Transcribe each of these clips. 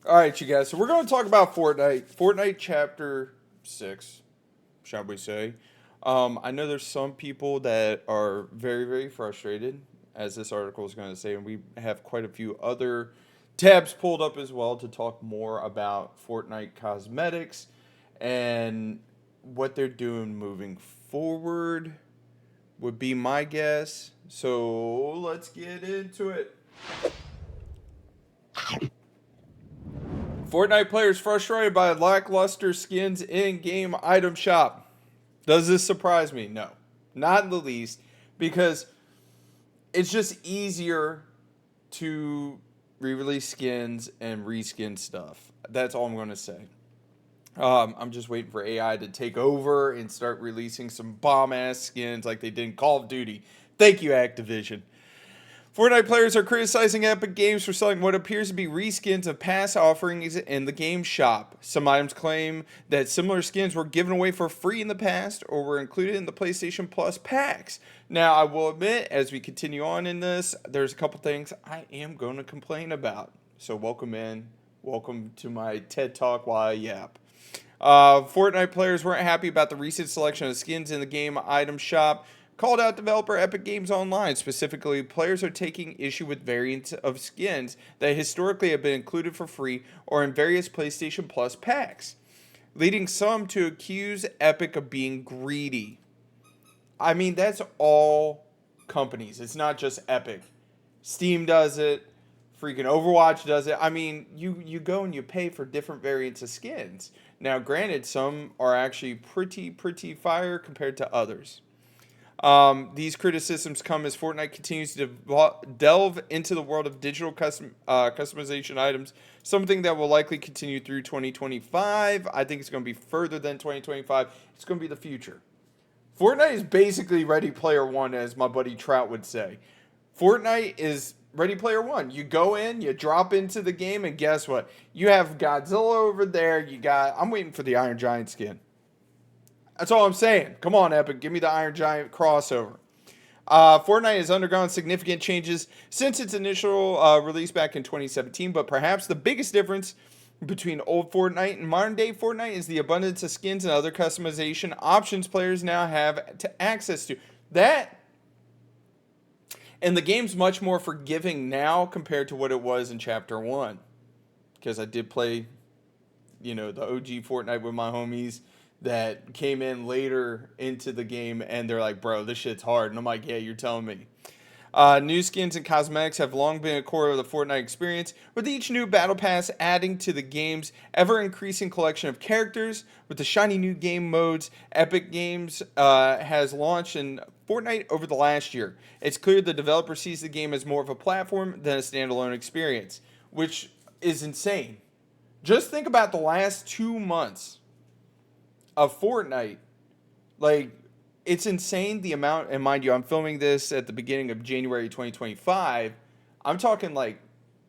All right, you guys. So we're going to talk about Fortnite. Fortnite Chapter 6, shall we say. I know there's some people that are very, very frustrated, as this article is going to say, and we have quite a few other tabs pulled up as well to talk more about Fortnite cosmetics and what they're doing moving forward, would be my guess. So let's get into it. Fortnite players frustrated by lackluster skins in game item shop. Does this surprise me? No, not in the least, because it's just easier to re-release skins and reskin stuff. That's all I'm going to say. I'm just waiting for AI to take over and start releasing some bomb ass skins like they did in Call of Duty. Thank you, Activision. Fortnite players are criticizing Epic Games for selling what appears to be reskins of past offerings in the game shop. Some items claim that similar skins were given away for free in the past or were included in the PlayStation Plus packs. Now, I will admit, as we continue on in this, there's a couple things I am going to complain about. So, welcome in. Welcome to my TED Talk while I yap. Fortnite players weren't happy about the recent selection of skins in the game item shop. Called out developer Epic Games Online. Specifically, players are taking issue with variants of skins that historically have been included for free or in various PlayStation Plus packs, leading some to accuse Epic of being greedy. I mean, that's all companies. It's not just Epic. Steam does it. Freaking Overwatch does it. I mean, you go and you pay for different variants of skins. Now, granted, some are actually pretty fire compared to others. These criticisms come as Fortnite continues to delve into the world of digital customization items, something that will likely continue through 2025. I think it's going to be further than 2025. It's going to be the future. Fortnite is basically Ready Player One, as my buddy Trout would say. Fortnite is Ready Player One. You go in, you drop into the game, and guess what? You have Godzilla over there. I'm waiting for the Iron Giant skin. That's all I'm saying. Come on, Epic. Give me the Iron Giant crossover. Fortnite has undergone significant changes since its initial release back in 2017, but perhaps the biggest difference between old Fortnite and modern day Fortnite is the abundance of skins and other customization options players now have access to. That and the game's much more forgiving now compared to what it was in Chapter 1. Because I did play, the OG Fortnite with my homies that came in later into the game and they're like, bro, this shit's hard. And I'm like, yeah, you're telling me. New skins and cosmetics have long been a core of the Fortnite experience, with each new battle pass adding to the game's ever-increasing collection of characters. With the shiny new game modes Epic Games has launched in Fortnite over the last year, it's clear the developer sees the game as more of a platform than a standalone experience, which is insane. Just think about the last 2 months of Fortnite. Like, it's insane the amount, and mind you, I'm filming this at the beginning of January 2025. I'm talking like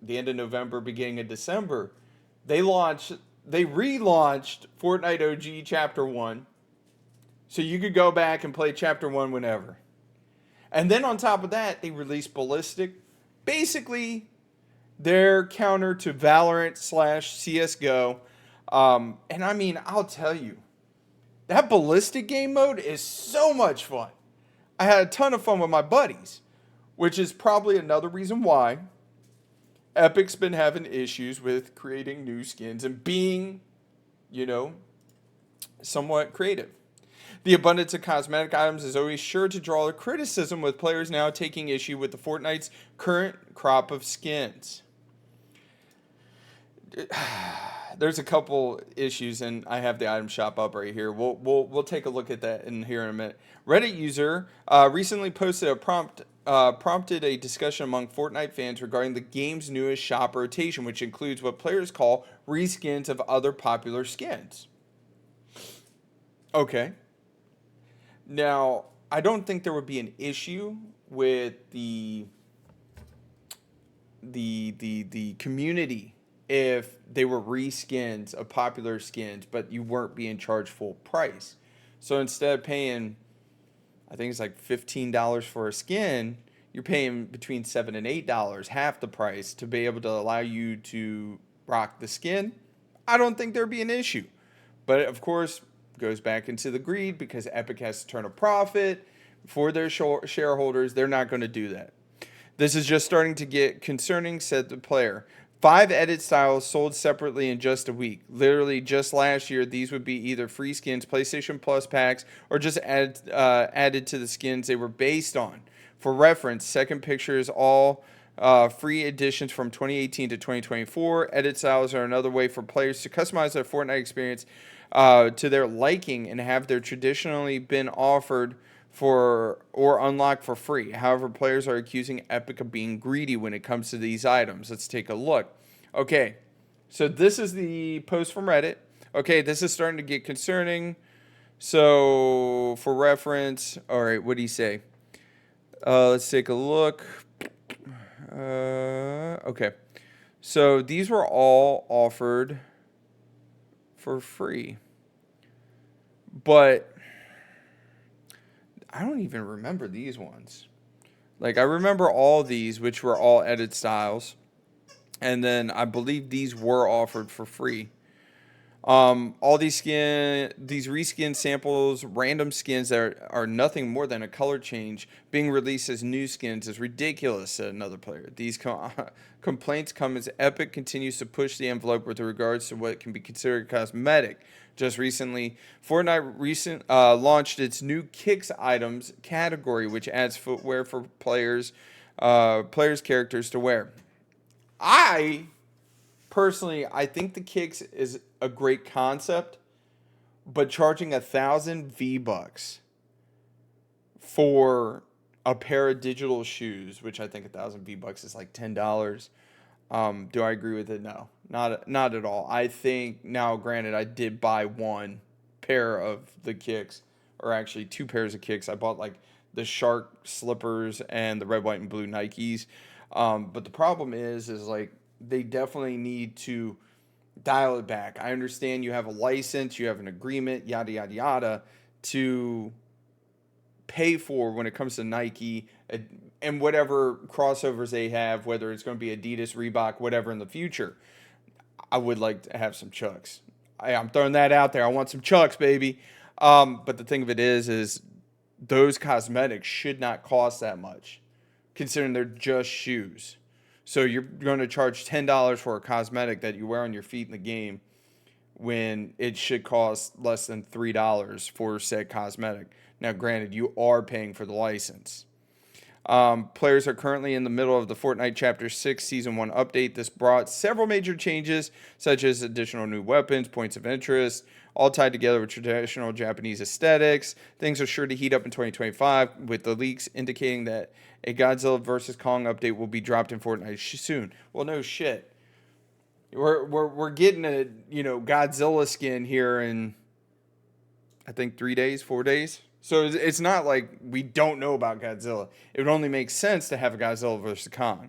the end of November, beginning of December. They relaunched Fortnite OG Chapter 1. So you could go back and play Chapter 1 whenever. And then on top of that, they released Ballistic. Basically, their counter to Valorant slash CSGO. And I mean, I'll tell you, that ballistic game mode is so much fun. I had a ton of fun with my buddies, which is probably another reason why Epic's been having issues with creating new skins and being, you know, somewhat creative. The abundance of cosmetic items is always sure to draw the criticism, with players now taking issue with the Fortnite's current crop of skins. There's a couple issues, and I have the item shop up right here. We'll take a look at that in here in a minute. Reddit user recently posted a prompted a discussion among Fortnite fans regarding the game's newest shop rotation, which includes what players call reskins of other popular skins. Okay. Now, I don't think there would be an issue with the community if they were reskins of popular skins, but you weren't being charged full price. So instead of paying, I think it's like $15 for a skin, you're paying between $7 and $8, half the price, to be able to allow you to rock the skin, I don't think there'd be an issue. But of course, goes back into the greed because Epic has to turn a profit for their shareholders. They're not going to do that. This is just starting to get concerning, said the player. 5 edit styles sold separately in just a week. Literally, just last year, these would be either free skins, PlayStation Plus packs, or just added to the skins they were based on. For reference, second picture is all free editions from 2018 to 2024. Edit styles are another way for players to customize their Fortnite experience to their liking and have their traditionally been offered for or unlocked for free. However, players are accusing Epic of being greedy when it comes to these items. Let's take a look. Okay, so this is the post from Reddit. Okay, this is starting to get concerning. So, for reference, all right, what do you say? Let's take a look. Okay, so these were all offered for free, but I don't even remember these ones. Like, I remember all these, which were all edit styles. And then I believe these were offered for free. All these reskin samples, random skins that are nothing more than a color change being released as new skins is ridiculous, said another player. These complaints come as Epic continues to push the envelope with regards to what can be considered cosmetic. Just recently, Fortnite launched its new Kicks items category, which adds footwear for players' characters to wear. Personally, I think the Kicks is a great concept, but charging 1,000 V-Bucks for a pair of digital shoes, which I think 1,000 V-Bucks is like $10. Do I agree with it? No, not at all. I think, now granted, I did buy one pair of the Kicks, or actually 2 pairs of Kicks. I bought like the Shark slippers and the red, white, and blue Nikes. But the problem is like they definitely need to dial it back. I understand you have a license, you have an agreement, yada yada yada, to pay for when it comes to Nike and whatever crossovers they have, whether it's going to be Adidas, Reebok, whatever in the future. I would like to have some Chucks. I'm throwing that out there. I want some Chucks, baby. But the thing of it is those cosmetics should not cost that much, considering they're just shoes. So you're going to charge $10 for a cosmetic that you wear on your feet in the game when it should cost less than $3 for said cosmetic. Now, granted, you are paying for the license. Players are currently in the middle of the Fortnite Chapter 6 Season 1 update. This brought several major changes, such as additional new weapons, points of interest, all tied together with traditional Japanese aesthetics. Things are sure to heat up in 2025, with the leaks indicating that a Godzilla vs. Kong update will be dropped in Fortnite soon. Well, no shit. We're getting a Godzilla skin here in, I think, 3 days, 4 days. So it's not like we don't know about Godzilla. It would only make sense to have a Godzilla versus Kong.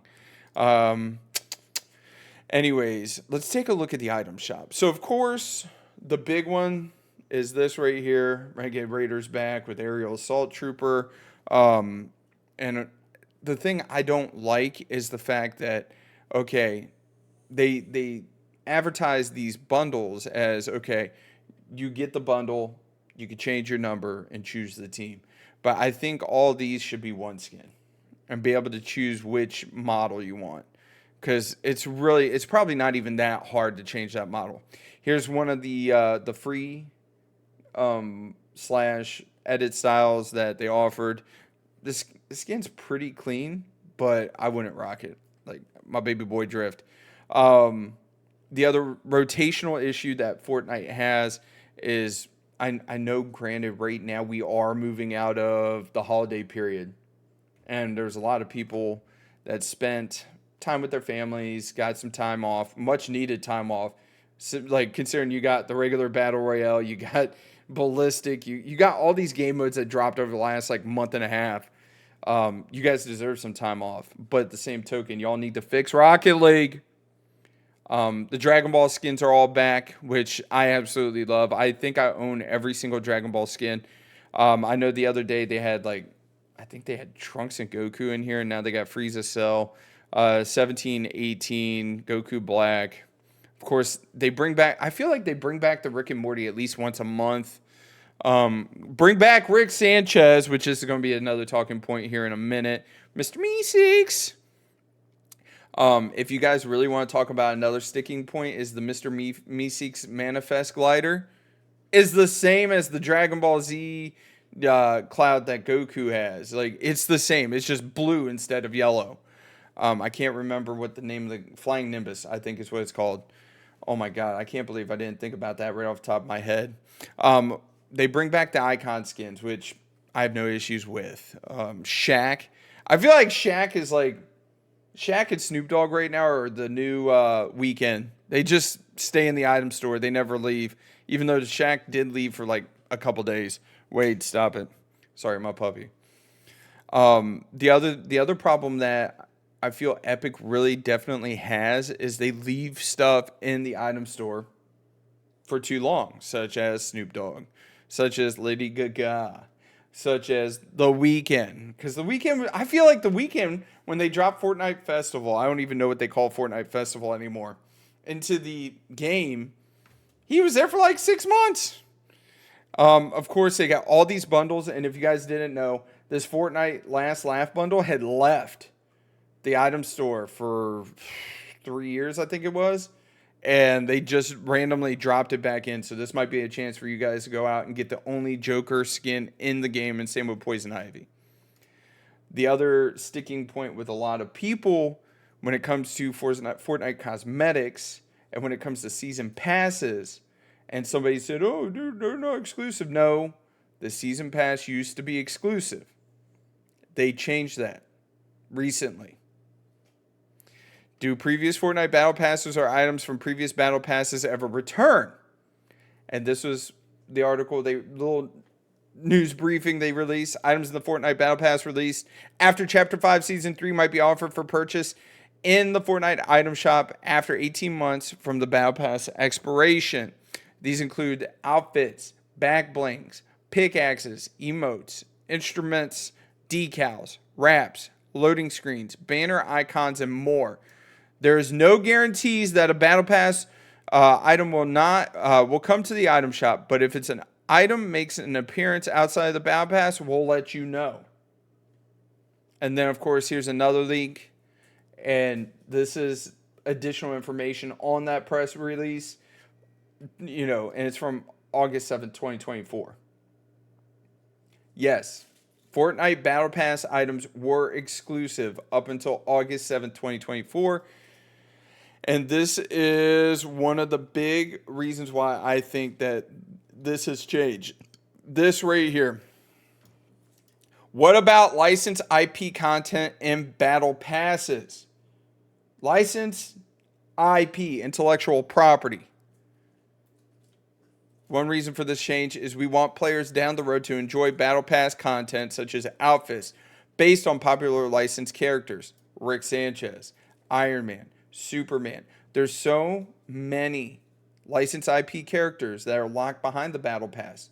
Anyways, let's take a look at the item shop. So, of course, the big one is this right here. Renegade Raiders back with Aerial Assault Trooper. And the thing I don't like is the fact that, okay, they advertise these bundles as, okay, you get the bundle, you can change your number and choose the team. But I think all these should be one skin and be able to choose which model you want. Because it's probably not even that hard to change that model. Here's one of the free slash edit styles that they offered. This skin's pretty clean, but I wouldn't rock it. Like my baby boy Drift. The other rotational issue that Fortnite has is, I know, granted, right now we are moving out of the holiday period, and there's a lot of people that spent time with their families, got some time off, much needed time off. So, like, considering you got the regular battle royale, you got ballistic, you got all these game modes that dropped over the last like month and a half. You guys deserve some time off, but at the same token, y'all need to fix Rocket League. The Dragon Ball skins are all back, which I absolutely love. I think I own every single Dragon Ball skin. I know the other day they had I think they had Trunks and Goku in here, and now they got Frieza, Cell, 17, 18, Goku Black, Of course, they bring back. I feel like they bring back the Rick and Morty at least once a month. Bring back Rick Sanchez, which is going to be another talking point here in a minute. Mr. Meeseeks. If you guys really want to talk about another sticking point, is the Mr. Meeseeks Manifest glider is the same as the Dragon Ball Z cloud that Goku has. Like, it's the same. It's just blue instead of yellow. I can't remember what the name of the Flying Nimbus, I think is what it's called. Oh my God, I can't believe I didn't think about that right off the top of my head. They bring back the icon skins, which I have no issues with. Shaq. I feel like Shaq is like Shaq and Snoop Dogg right now are the new Weeknd. They just stay in the item store. They never leave. Even though Shaq did leave for like a couple days. Wade, stop it. Sorry, my puppy. The other problem that I feel Epic really definitely has is they leave stuff in the item store for too long, such as Snoop Dogg, such as Lady Gaga, such as The Weeknd. Because The Weeknd, I feel like The Weeknd, when they dropped Fortnite Festival, I don't even know what they call Fortnite Festival anymore, into the game, he was there for like 6 months. Of course, they got all these bundles, and if you guys didn't know, this Fortnite Last Laugh bundle had left the item store for 3 years, I think it was, and they just randomly dropped it back in. So this might be a chance for you guys to go out and get the only Joker skin in the game, and same with Poison Ivy. The other sticking point with a lot of people when it comes to Fortnite cosmetics and when it comes to season passes, and somebody said, oh, dude, they're not exclusive. No, the season pass used to be exclusive. They changed that recently. Do previous Fortnite Battle Passes or items from previous Battle Passes ever return? And this was the article, little news briefing they released. Items in the Fortnite Battle Pass released after Chapter 5 Season 3 might be offered for purchase in the Fortnite item shop after 18 months from the Battle Pass expiration. These include outfits, back blings, pickaxes, emotes, instruments, decals, wraps, loading screens, banner icons, and more. There is no guarantees that a Battle Pass item will come to the item shop, but if it's an item makes an appearance outside of the Battle Pass, we'll let you know. And then, of course, here's another link, and this is additional information on that press release, and it's from August 7th, 2024. Yes, Fortnite Battle Pass items were exclusive up until August 7th, 2024. And this is one of the big reasons why I think that this has changed. This right here. What about licensed IP content in Battle Passes? Licensed IP, intellectual property. One reason for this change is we want players down the road to enjoy Battle Pass content such as outfits based on popular licensed characters. Rick Sanchez, Iron Man, Superman. There's so many licensed IP characters that are locked behind the Battle Pass.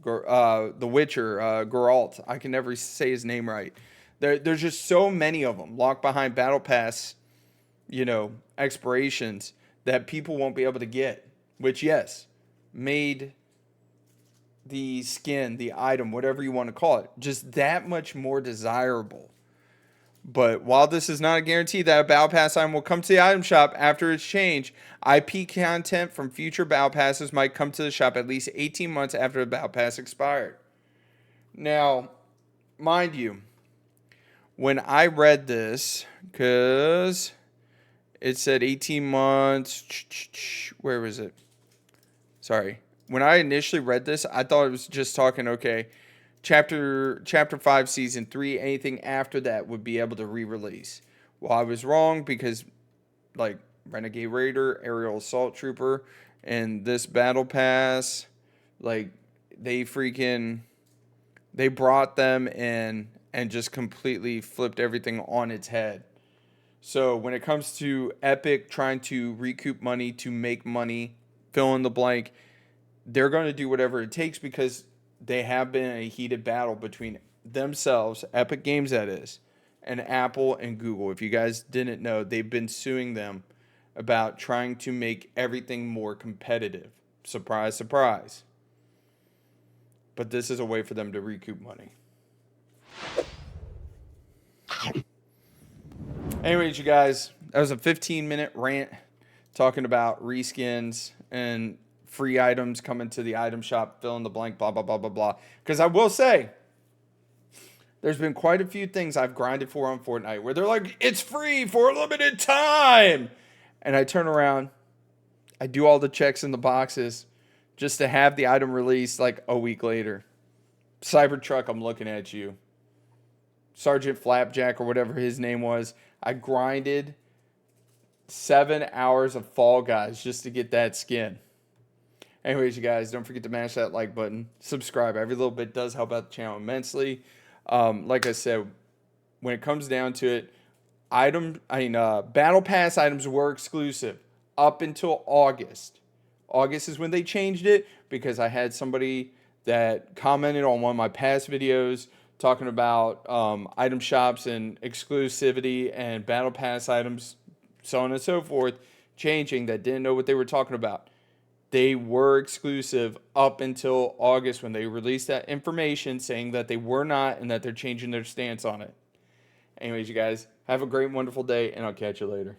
The Witcher, Geralt. I can never say his name right. There's just so many of them locked behind Battle Pass, expirations that people won't be able to get. Which, yes, made the skin, the item, whatever you want to call it, just that much more desirable. But while this is not a guarantee that a Battle Pass item will come to the item shop after its change, IP content from future Battle Passes might come to the shop at least 18 months after the Battle Pass expired. Now, mind you, when I read this, because it said 18 months, where was it? Sorry. When I initially read this, I thought it was just talking, okay, Chapter 5, Season 3, anything after that would be able to re-release. Well, I was wrong because, like, Renegade Raider, Aerial Assault Trooper, and this Battle Pass, like, they brought them in and just completely flipped everything on its head. So when it comes to Epic trying to recoup money, to make money, fill in the blank, they're going to do whatever it takes because they have been in a heated battle between themselves, Epic Games that is, and Apple and Google. If you guys didn't know, they've been suing them about trying to make everything more competitive. Surprise, surprise. But this is a way for them to recoup money. Anyways, you guys, that was a 15-minute rant talking about reskins and free items coming to the item shop, fill in the blank, blah, blah, blah, blah, blah. Because I will say, there's been quite a few things I've grinded for on Fortnite where they're like, it's free for a limited time. And I turn around, I do all the checks in the boxes just to have the item released like a week later. Cybertruck, I'm looking at you. Sergeant Flapjack or whatever his name was. I grinded 7 hours of Fall Guys just to get that skin. Anyways, you guys, don't forget to mash that like button. Subscribe. Every little bit does help out the channel immensely. Like I said, when it comes down to it, Battle Pass items were exclusive up until August. August is when they changed it because I had somebody that commented on one of my past videos talking about item shops and exclusivity and Battle Pass items, so on and so forth, changing, that didn't know what they were talking about. They were exclusive up until August when they released that information saying that they were not and that they're changing their stance on it. Anyways, you guys, have a great, wonderful day, and I'll catch you later.